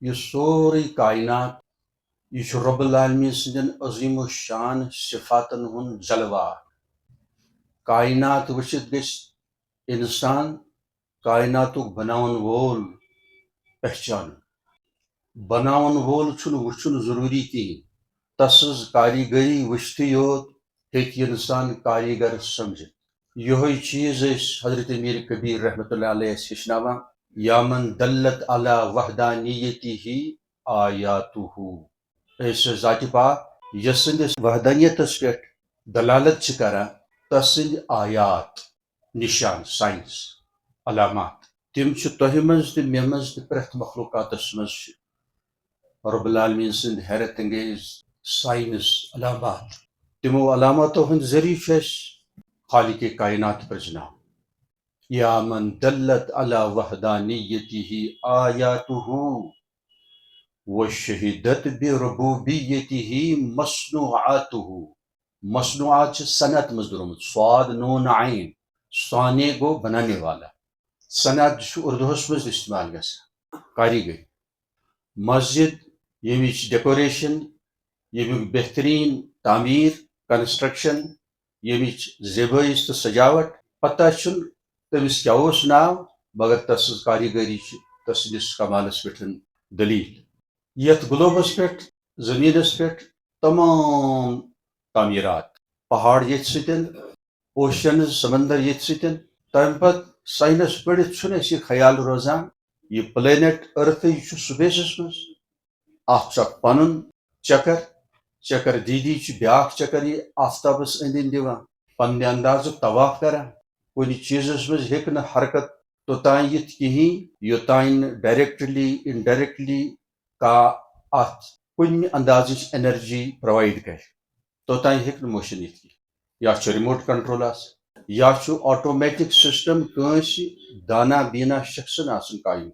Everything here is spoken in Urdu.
یہ سوری کائنات یہ رب العالمین سندین عظیم الشان صفاتن ہن جلوہ کائنات وچھت گژھِ انسان کائناتک بناون وول پہچان بناون وول چھن وچھن ضروری کہین تسز کاریگری وچھتی یوت ہیکہِ انسان کاریگر سمجھت یہوے چیز حضرت میر کبیر رحمۃ اللہ علیہ ہچناوان یا من دلت علی وحدانیتہ آیاتہ ذات پاک یس سندس وحدانیتس پہ دلالت کران تس سند آیات نشان سائنس علامات تم تہ مز تو مے مز تو پریت مخلوقاتس مز رب العالمین سند حیرت انگیز سائنس علامات تمو علاماتو ہند ذریعہ خالق کائنات پرزنا یا من دلت علی وحدانیتہ آیاتہ وشہدت بربوبیتہ مصنوعاتہ مصنوعات صنعت مز درمت صاد نون عین صانع گو بنانے والا صنعت اردوس مز استعمال گژھان کاریگری مسجد یمچ ڈیکوریشن یمیک بہترین تعمیر کنسٹرکشن یمچ زیبائش تو سجاوٹ پتہ چھ تمس کیا ناو مگر تس کاریگری تسندس کمالس پہ دلیل یت گلوبس پہ زمینس پہ تمام تعمیرات پہاڑ یت ستن اوشنز سمندر یت ستن تم پت سائنس پڑھت اس یہ خیال روزان یہ پلینٹ ارتھ یہ سپیسس مز ات پن چکر چکر دیدی بیاکھ چکر یہ آفتابس اند دان پنہ انداز طواف کران کن چیزس مز ہیک نہ حرکت توتان یت کہین یوتان ڈائریکٹلی انڈائریکٹلی کا ات کن انداز انرجی پرووائڈ کر توتان ہیک موشن یت یا ریموٹ کنٹرول یا آٹومیٹک سسٹم کنس دانا بینا شخصن قائم